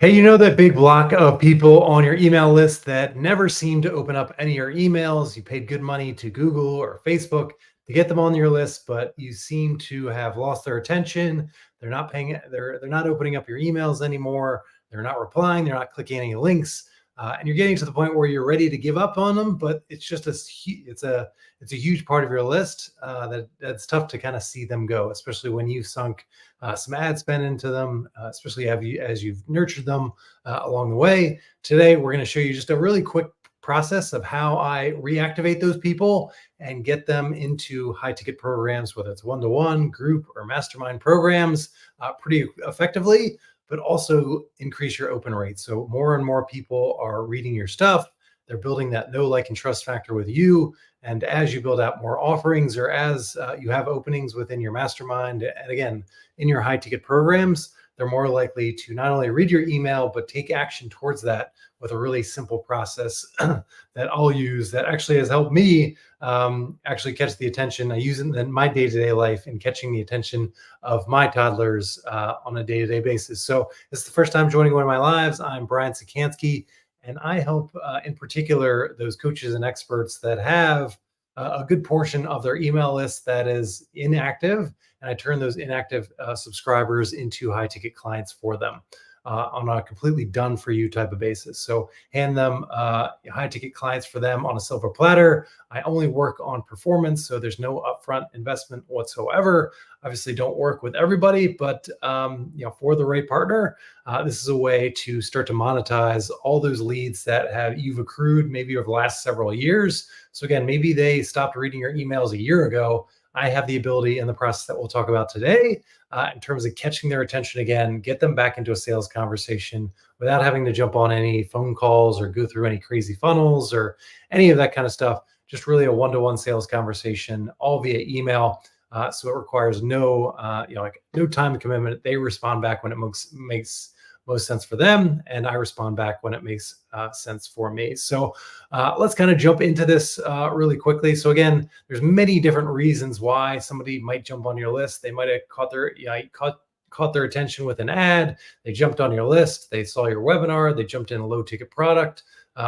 Hey, you know that big block of people on your email list that never seem to open up any of your emails? You paid good money to Google or Facebook to get them on your list, but you seem to have lost their attention. They're not opening up your emails anymore. They're not replying, they're not clicking any links. And you're getting to the point where you're ready to give up on them, but it's just it's a huge part of your list that's tough to kind of see them go, especially when you've sunk some ad spend into them, especially as you've nurtured them along the way. Today, we're going to show you just a really quick process of how I reactivate those people and get them into high ticket programs, whether it's one-to-one, group, or mastermind programs, pretty effectively, but also increase your open rate. So more and more people are reading your stuff. They're building that know, like, and trust factor with you. And as you build out more offerings, or as you have openings within your mastermind, and again, in your high ticket programs, they're more likely to not only read your email, but take action towards that with a really simple process that I'll use that actually has helped me actually catch the attention. I use it in my day-to-day life in catching the attention of my toddlers on a day-to-day basis. So this is the first time joining one of my lives. I'm Brian Czekanski, and I help in particular those coaches and experts that have a good portion of their email list that is inactive, and I turn those inactive subscribers into high ticket clients for them on a completely done for you type of basis. So hand them high ticket clients for them on a silver platter. I only work on performance, so there's no upfront investment whatsoever. Obviously, don't work with everybody, but for the right partner, this is a way to start to monetize all those leads that you've accrued maybe over the last several years. So again, maybe they stopped reading your emails a year ago. I have the ability in the process that we'll talk about today in terms of catching their attention again, get them back into a sales conversation without having to jump on any phone calls or go through any crazy funnels or any of that kind of stuff. Just really a one-to-one sales conversation, all via email. So it requires no time commitment. They respond back when it makes most sense for them, and I respond back when it makes sense for me. So let's kind of jump into this really quickly. So again, there's many different reasons why somebody might jump on your list. They might have caught their attention with an ad. They jumped on your list. They saw your webinar. They jumped in a low ticket product,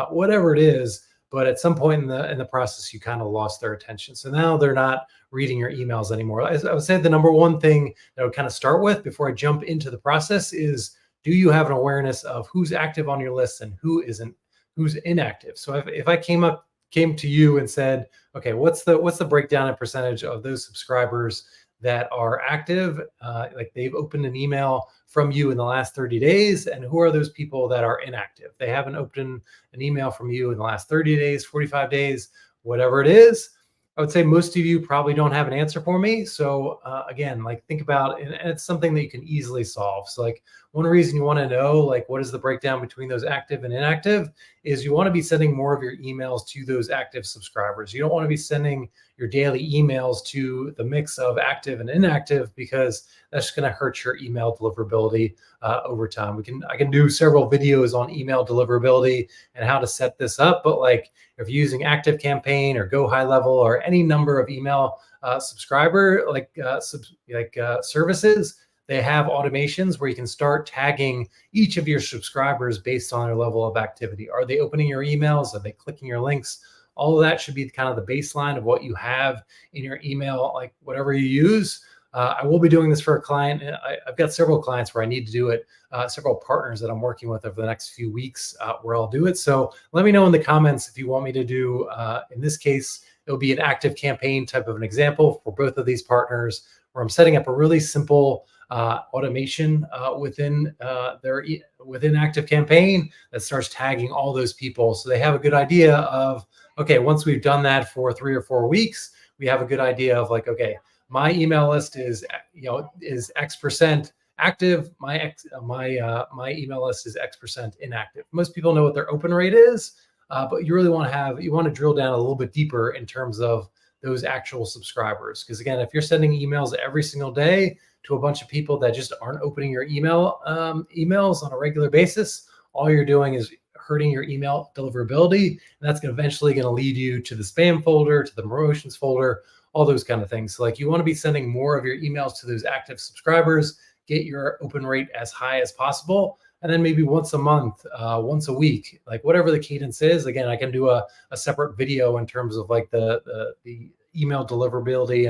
whatever it is. But at some point in the process, you kind of lost their attention. So now they're not reading your emails anymore. I would say the number one thing that I would kind of start with before I jump into the process is, do you have an awareness of who's active on your list and who's inactive? So if I came to you and said, okay, what's the breakdown in percentage of those subscribers that are active, like they've opened an email from you in the last 30 days, and who are those people that are inactive? They haven't opened an email from you in the last 30 days, 45 days, whatever it is. I would say most of you probably don't have an answer for me. So again, like, think about, and it's something that you can easily solve. So like, one reason you want to know, like, what is the breakdown between those active and inactive, is you want to be sending more of your emails to those active subscribers. You don't want to be sending your daily emails to the mix of active and inactive, because that's just going to hurt your email deliverability over time. I can do several videos on email deliverability and how to set this up, but like, if you're using Active Campaign or Go High Level or any number of email subscriber services, they have automations where you can start tagging each of your subscribers based on their level of activity. Are they opening your emails? Are they clicking your links? All of that should be kind of the baseline of what you have in your email, like whatever you use. I will be doing this for a client. I've got several clients where I need to do it, several partners that I'm working with over the next few weeks where I'll do it. So let me know in the comments if you want me to do, in this case, it'll be an Active Campaign type of an example for both of these partners, where I'm setting up a really simple automation within Active Campaign that starts tagging all those people. So they have a good idea of, okay, once we've done that for 3 or 4 weeks, we have a good idea of like, okay, my email list is X% active. My email list is X% inactive. Most people know what their open rate is, but you really want to drill down a little bit deeper in terms of those actual subscribers. Because again, if you're sending emails every single day to a bunch of people that just aren't opening your emails on a regular basis, all you're doing is hurting your email deliverability, and that's eventually going to lead you to the spam folder, to the promotions folder, all those kind of things. So like, you want to be sending more of your emails to those active subscribers, get your open rate as high as possible. and then maybe once a month, once a week, like whatever the cadence is. Again, I can do a separate video in terms of like the email deliverability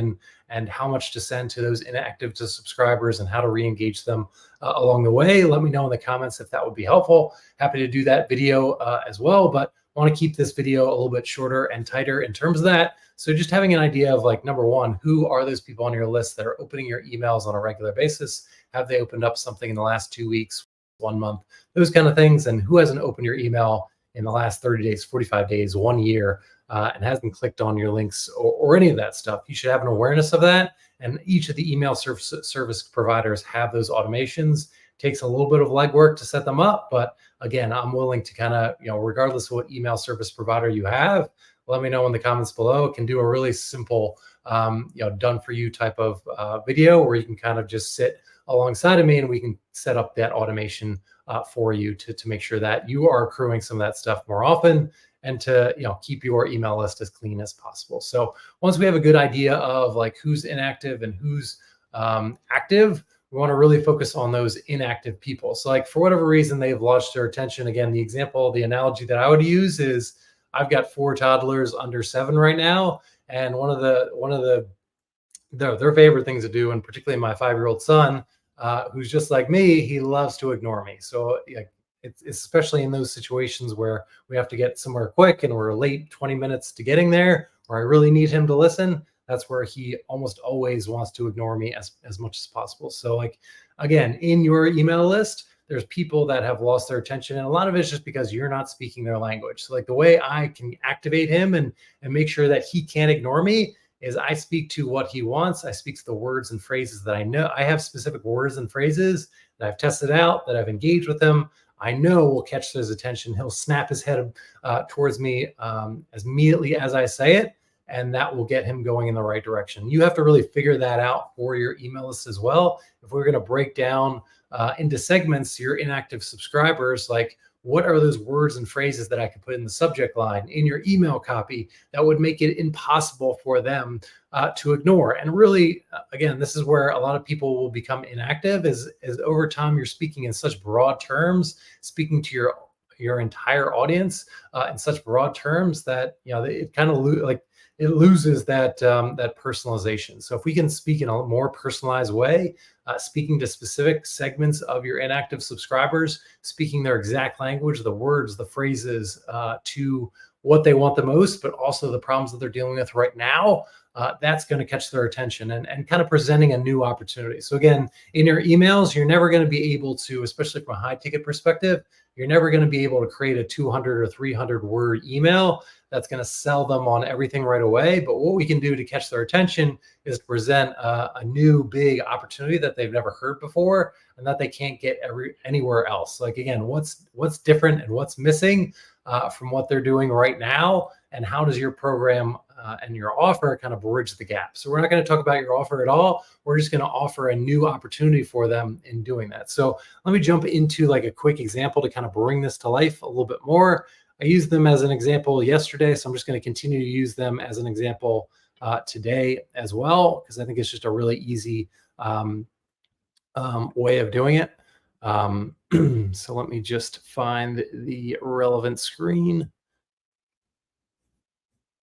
and how much to send to those inactive to subscribers and how to re-engage them along the way. Let me know in the comments if that would be helpful. Happy to do that video as well, but want to keep this video a little bit shorter and tighter in terms of that. So just having an idea of like, number one, who are those people on your list that are opening your emails on a regular basis? Have they opened up something in the last 2 weeks, 1 month, those kind of things? And who hasn't opened your email in the last 30 days, 45 days, 1 year, and hasn't clicked on your links or any of that stuff? You should have an awareness of that. And each of the email service providers have those automations. Takes a little bit of legwork to set them up, but again, I'm willing to kind of, regardless of what email service provider you have, let me know in the comments below. Can do a really simple, done for you type of video where you can kind of just sit alongside of me and we can set up that automation for you to make sure that you are accruing some of that stuff more often and to keep your email list as clean as possible. So once we have a good idea of like who's inactive and who's active, we want to really focus on those inactive people. So like for whatever reason, they've lost their attention. Again, the analogy that I would use is I've got 4 toddlers under 7 right now. And one of their favorite things to do, and particularly my 5-year-old son, who's just like me, he loves to ignore me. So it's especially in those situations where we have to get somewhere quick and we're late 20 minutes to getting there, or I really need him to listen. That's where he almost always wants to ignore me as much as possible. So like, again, in your email list, there's people that have lost their attention. And a lot of it's just because you're not speaking their language. So like the way I can activate him and make sure that he can't ignore me is I speak to what he wants. I speak to the words and phrases that I know. I have specific words and phrases that I've tested out, that I've engaged with him. I know will catch his attention. He'll snap his head towards me as immediately as I say it. And that will get him going in the right direction. You have to really figure that out for your email list as well. If we're going to break down into segments, your inactive subscribers, like what are those words and phrases that I could put in the subject line in your email copy that would make it impossible for them to ignore? And really, again, this is where a lot of people will become inactive is over time, you're speaking in such broad terms, speaking to your entire audience in such broad terms that, it kind of it loses that personalization. So if we can speak in a more personalized way, speaking to specific segments of your inactive subscribers, speaking their exact language, the words, the phrases to what they want the most, but also the problems that they're dealing with right now, that's going to catch their attention and kind of presenting a new opportunity. So again, in your emails, you're never going to be able to, especially from a high ticket perspective, you're never going to be able to create a 200 or 300 word email that's going to sell them on everything right away. But what we can do to catch their attention is to present a new big opportunity that they've never heard before and that they can't get anywhere else. Like, again, what's different and what's missing from what they're doing right now, and how does your program and your offer kind of bridge the gap? So we're not going to talk about your offer at all. We're just going to offer a new opportunity for them in doing that. So let me jump into like a quick example to kind of bring this to life a little bit more. I used them as an example yesterday, so I'm just going to continue to use them as an example today as well, because I think it's just a really easy way of doing it. So let me just find the relevant screen.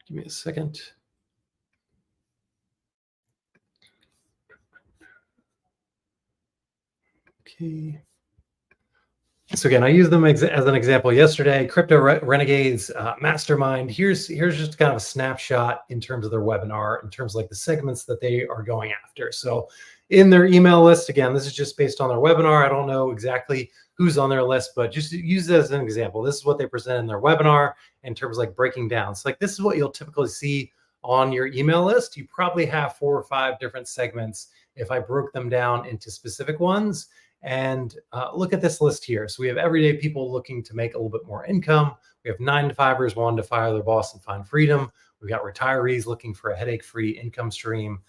Give me a second. Okay. So again, I used them as an example yesterday. Crypto Renegades Mastermind. Here's just kind of a snapshot in terms of their webinar, in terms of like the segments that they are going after. So in their email list, again, this is just based on their webinar. I don't know exactly who's on their list, but just use it as an example. This is what they present in their webinar in terms of like breaking down. So like this is what you'll typically see on your email list. You probably have 4 or 5 different segments if I broke them down into specific ones. And look at this list here. So we have everyday people looking to make a little bit more income. We have 9-to-5ers wanting to fire their boss and find freedom. We've got retirees looking for a headache-free income stream.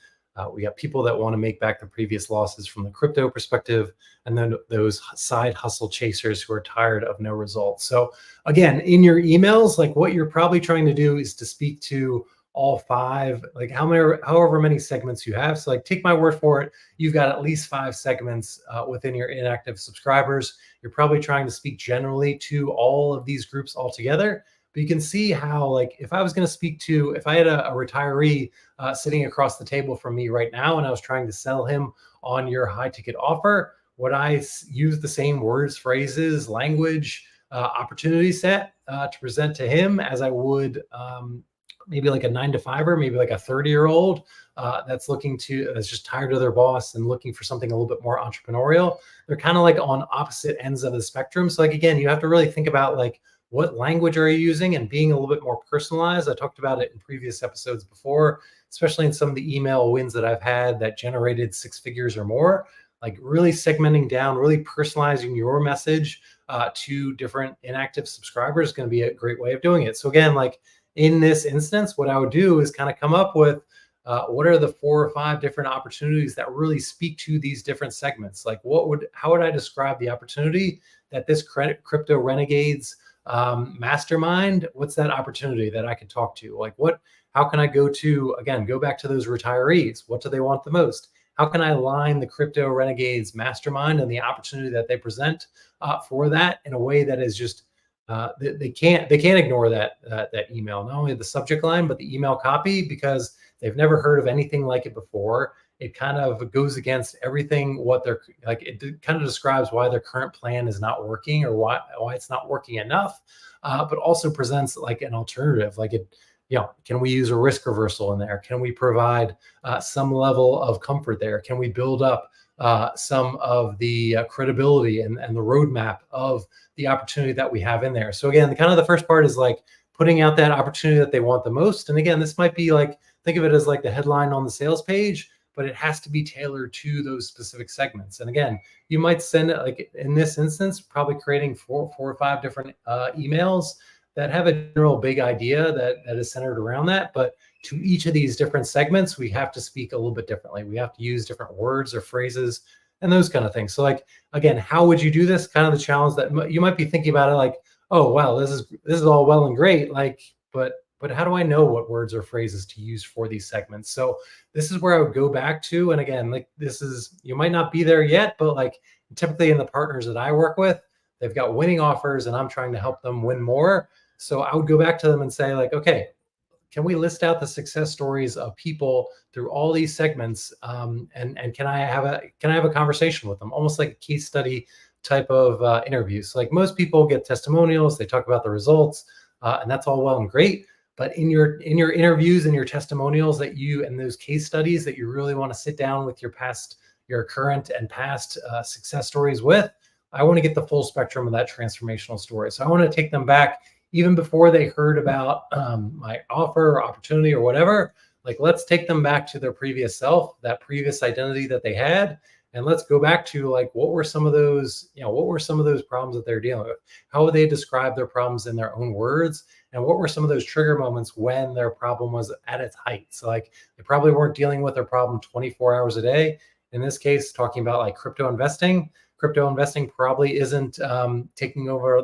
We got people that want to make back the previous losses from the crypto perspective, and then those side hustle chasers who are tired of no results. So again, in your emails, like what you're probably trying to do is to speak to all five, like however many segments you have. So like, take my word for it, you've got at least five segments within your inactive subscribers. You're probably trying to speak generally to all of these groups altogether. But you can see how, like, if I was going to speak to, if I had a retiree sitting across the table from me right now, and I was trying to sell him on your high ticket offer, would I use the same words, phrases, language, opportunity set to present to him as I would maybe like a 9 to 5er, maybe like a 30-year-old that's just tired of their boss and looking for something a little bit more entrepreneurial? They're kind of like on opposite ends of the spectrum. So like, again, you have to really think about like, what language are you using, and being a little bit more personalized. I talked about it in previous episodes before, especially in some of the email wins that I've had that generated 6 figures or more. Like, really segmenting down, really personalizing your message to different inactive subscribers is going to be a great way of doing it. So again, like in this instance, what I would do is kind of come up with what are the 4 or 5 different opportunities that really speak to these different segments. Like, how would I describe the opportunity that this crypto renegades mastermind? What's that opportunity that I can talk to? Like, how can I go back to those retirees? What do they want the most? How can I align the crypto renegades mastermind and the opportunity that they present for that in a way that is just they can't ignore that email, not only the subject line but the email copy, because they've never heard of anything like it before. It kind of goes against everything what they're like. It kind of describes why their current plan is not working, or why it's not working enough, but also presents like an alternative. Like, can we use a risk reversal in there? Can we provide some level of comfort there? Can we build up some of the credibility and the roadmap of the opportunity that we have in there? So again, the first part is like putting out that opportunity that they want the most. And again, this might be like, think of it as like the headline on the sales page, but it has to be tailored to those specific segments. And again, you might send it, like in this instance, probably creating four or 5 different emails that have a general big idea that is centered around that. But to each of these different segments, we have to speak a little bit differently. We have to use different words or phrases and those kind of things. So like, again, how would you do this? Kind of the challenge that you might be thinking about it like, oh, wow, this is all well and great. Like, but how do I know what words or phrases to use for these segments? So this is where I would go back to. And again, like, you might not be there yet, but like typically in the partners that I work with, they've got winning offers and I'm trying to help them win more. So I would go back to them and say like, okay, can we list out the success stories of people through all these segments? And can I have a conversation with them, almost like a case study type of interviews? So like, most people get testimonials, they talk about the results, and that's all well and great. But in your interviews and your testimonials and those case studies that you really want to sit down with your current and past success stories with, I want to get the full spectrum of that transformational story. So I want to take them back even before they heard about my offer or opportunity or whatever. Like, let's take them back to their previous self, that previous identity that they had. And let's go back to like, what were some of those problems that they're dealing with? How would they describe their problems in their own words? And what were some of those trigger moments when their problem was at its height? So like, they probably weren't dealing with their problem 24 hours a day. In this case, talking about like crypto investing probably isn't taking over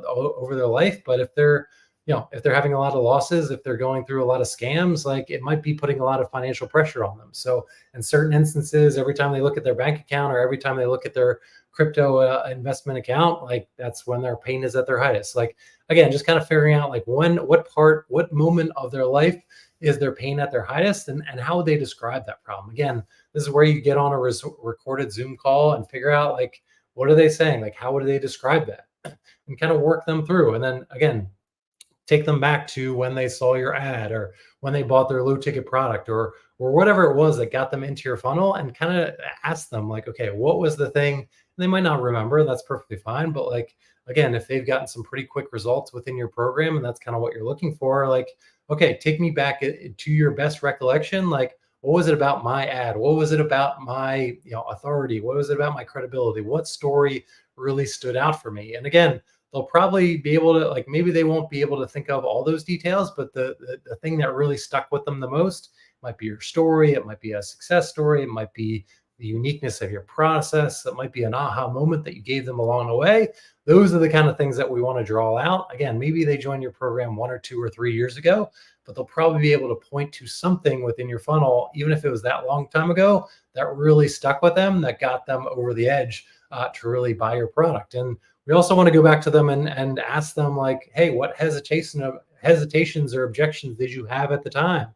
their life. But if they're having a lot of losses, if they're going through a lot of scams, like, it might be putting a lot of financial pressure on them. So in certain instances, every time they look at their bank account or every time they look at their crypto investment account, like, that's when their pain is at their highest. Like, again, just kind of figuring out like what moment of their life is their pain at their highest, and how would they describe that problem? Again, this is where you get on a recorded Zoom call and figure out like, what are they saying? Like, how would they describe that? And kind of work them through. And then again, take them back to when they saw your ad or when they bought their low ticket product or whatever it was that got them into your funnel, and kind of ask them like, okay, what was the thing? And they might not remember. That's perfectly fine. But like, again, if they've gotten some pretty quick results within your program and that's kind of what you're looking for, like, okay, take me back to your best recollection. Like, what was it about my ad? What was it about my authority? What was it about my credibility? What story really stood out for me? And again, they'll probably be able to, like, maybe they won't be able to think of all those details, but the thing that really stuck with them the most might be your story. It might be a success story. It might be the uniqueness of your process. That might be an aha moment that you gave them along the way. Those are the kind of things that we want to draw out. Again, maybe they joined your program 1 or 2 or 3 years ago, but they'll probably be able to point to something within your funnel, even if it was that long time ago, that really stuck with them, that got them over the edge to really buy your product. And we also want to go back to them and ask them, like, hey, what hesitations or objections did you have at the time?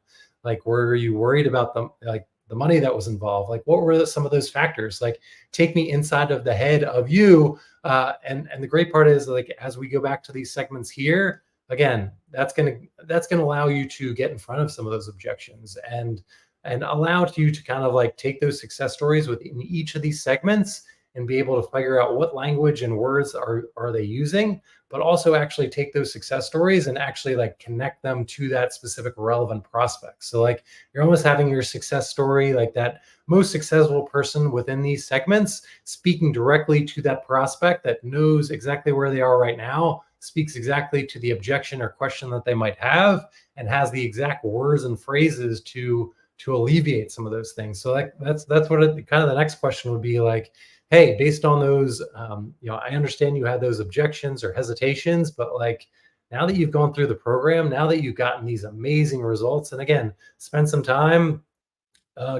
Like, were you worried about the money that was involved? Like, what were some of those factors? Like, take me inside of the head of you. And the great part is, like, as we go back to these segments here, again, that's gonna allow you to get in front of some of those objections and allow you to kind of like take those success stories within each of these segments and be able to figure out what language and words are they using, but also actually take those success stories and actually like connect them to that specific relevant prospect. So like you're almost having your success story, like that most successful person within these segments, speaking directly to that prospect that knows exactly where they are right now, speaks exactly to the objection or question that they might have, and has the exact words and phrases to alleviate some of those things. So that's what kind of the next question would be, like, hey, based on those, I understand you had those objections or hesitations, but like now that you've gone through the program, now that you've gotten these amazing results, and again, spend some time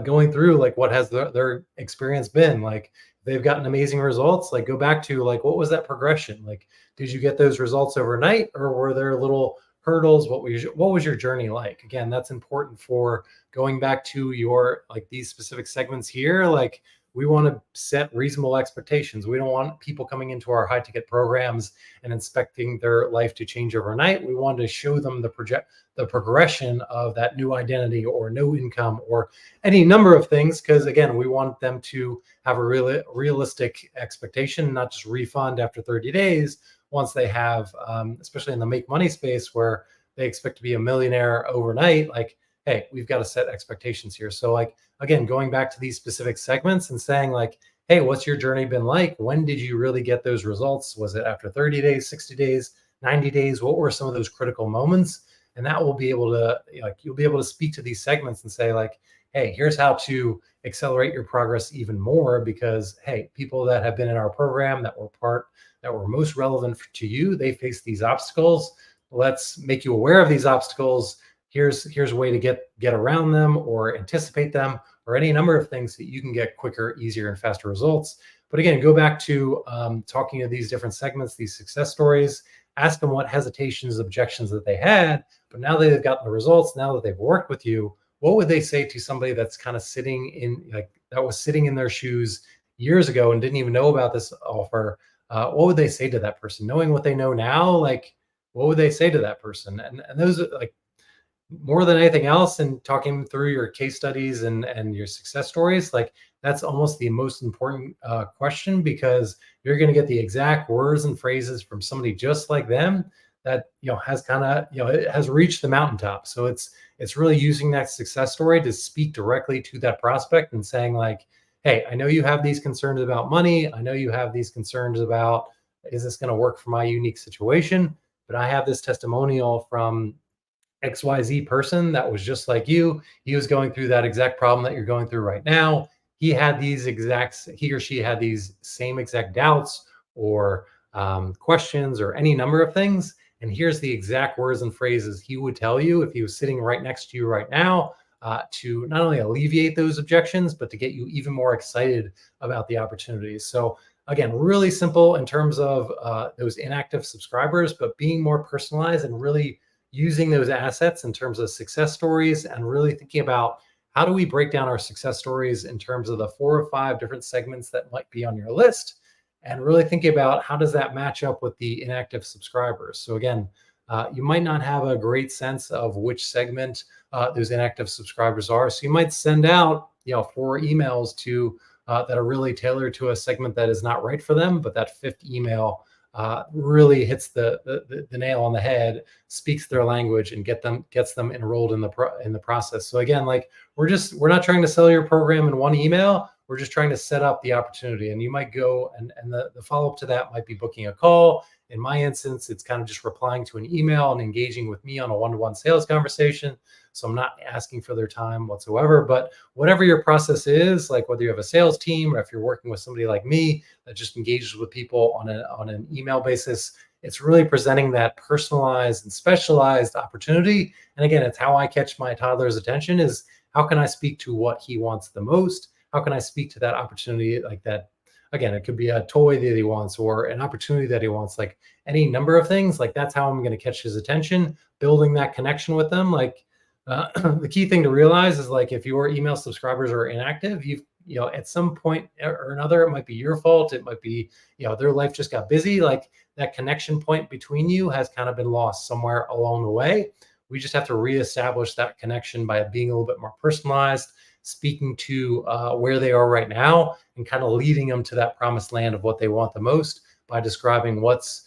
going through like what has their experience been like. They've gotten amazing results, like go back to like, what was that progression like? Did you get those results overnight, or were there little hurdles? What was your journey like? Again, that's important for going back to your like these specific segments here. Like, we want to set reasonable expectations. We don't want people coming into our high ticket programs and expecting their life to change overnight. We want to show them the progression of that new identity or no income or any number of things, because again, we want them to have a realistic expectation, not just refund after 30 days once they have, especially in the make money space where they expect to be a millionaire overnight. Like, hey, we've got to set expectations here. So like, again, going back to these specific segments and saying like, hey, what's your journey been like? When did you really get those results? Was it after 30 days, 60 days, 90 days? What were some of those critical moments? And that will be able to, like, you'll be able to speak to these segments and say like, hey, here's how to accelerate your progress even more, because hey, people that have been in our program that were most relevant to you, they face these obstacles. Let's make you aware of these obstacles. Here's a way to get around them or anticipate them, or any number of things that you can get quicker, easier, and faster results. But again, go back to talking to these different segments, these success stories, ask them what hesitations, objections that they had, but now that they've gotten the results, now that they've worked with you, what would they say to somebody that's kind of sitting in, like, that was sitting in their shoes years ago and didn't even know about this offer? What would they say to that person? Knowing what they know now, like, what would they say to that person? And those are like, more than anything else, and talking through your case studies and your success stories, like that's almost the most important question, because you're going to get the exact words and phrases from somebody just like them that has kind of it has reached the mountaintop. So it's really using that success story to speak directly to that prospect and saying like, hey, I know you have these concerns about money, I know you have these concerns about, is this going to work for my unique situation, but I have this testimonial from XYZ person that was just like you. He was going through that exact problem that you're going through right now. He or she had these same exact doubts or questions or any number of things. And here's the exact words and phrases he would tell you if he was sitting right next to you right now, to not only alleviate those objections, but to get you even more excited about the opportunities. So again, really simple in terms of those inactive subscribers, but being more personalized and really using those assets in terms of success stories, and really thinking about how do we break down our success stories in terms of the 4 or 5 different segments that might be on your list, and really thinking about how does that match up with the inactive subscribers. So again, you might not have a great sense of which segment those inactive subscribers are. So you might send out 4 emails to that are really tailored to a segment that is not right for them, but that 5th email really hits the nail on the head, speaks their language, and gets them enrolled in the process. So again, like we're not trying to sell your program in one email. we're just trying to set up the opportunity. And you might go and the follow-up to that might be booking a call. In my instance, it's kind of just replying to an email and engaging with me on a one-to-one sales conversation. So I'm not asking for their time whatsoever. But whatever your process is, like whether you have a sales team or if you're working with somebody like me that just engages with people on an email basis, it's really presenting that personalized and specialized opportunity. And again, it's how I catch my toddler's attention is how can I speak to what he wants the most? How can I speak to that opportunity like that? Again, it could be a toy that he wants or an opportunity that he wants, like any number of things. Like that's how I'm going to catch his attention, building that connection with them. Like the key thing to realize is like if your email subscribers are inactive, at some point or another, it might be your fault. It might be, their life just got busy. Like that connection point between you has kind of been lost somewhere along the way. We just have to reestablish that connection by being a little bit more personalized, speaking to where they are right now and kind of leading them to that promised land of what they want the most by describing what's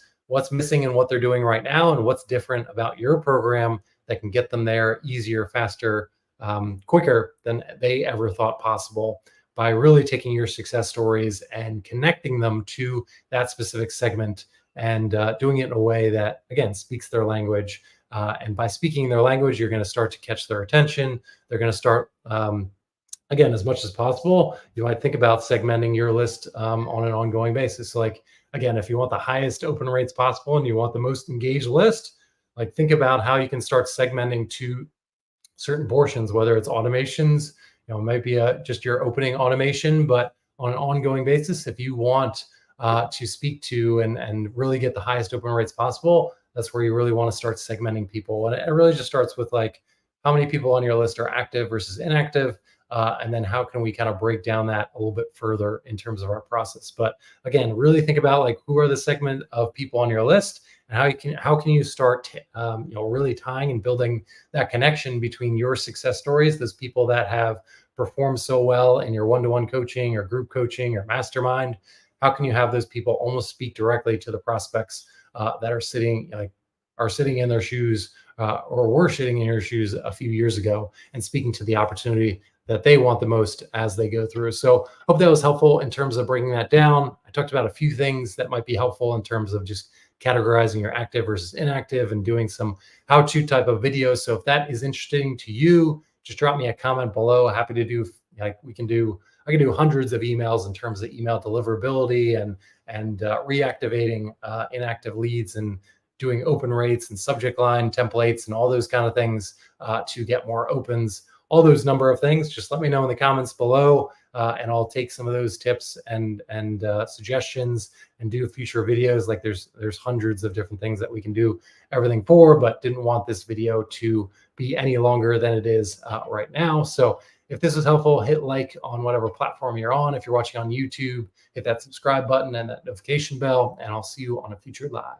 missing and what they're doing right now and what's different about your program that can get them there easier, faster, quicker than they ever thought possible by really taking your success stories and connecting them to that specific segment and doing it in a way that, again, speaks their language. And by speaking their language, you're going to start to catch their attention. They're going to start, again, as much as possible, you might think about segmenting your list on an ongoing basis. So like, again, if you want the highest open rates possible and you want the most engaged list, like think about how you can start segmenting to certain portions, whether it's automations, it might be just your opening automation, but on an ongoing basis, if you want to speak to and really get the highest open rates possible, that's where you really want to start segmenting people. And it really just starts with like how many people on your list are active versus inactive. And then how can we kind of break down that a little bit further in terms of our process. But again, really think about like who are the segment of people on your list and how can you start really tying and building that connection between your success stories, those people that have performed so well in your one-to-one coaching or group coaching or mastermind. How can you have those people almost speak directly to the prospects that are sitting in their shoes or were sitting in your shoes a few years ago and speaking to the opportunity that they want the most as they go through. So hope that was helpful in terms of breaking that down. I talked about a few things that might be helpful in terms of just categorizing your active versus inactive and doing some how-to type of videos. So if that is interesting to you, just drop me a comment below. Happy to do, I can do hundreds of emails in terms of email deliverability and reactivating inactive leads and doing open rates and subject line templates and all those kind of things to get more opens. All those number of things, just let me know in the comments below, and I'll take some of those tips and suggestions and do future videos. Like there's hundreds of different things that we can do everything for, but didn't want this video to be any longer than it is right now. So if this was helpful, hit like on whatever platform you're on. If you're watching on YouTube, hit that subscribe button and that notification bell, and I'll see you on a future live.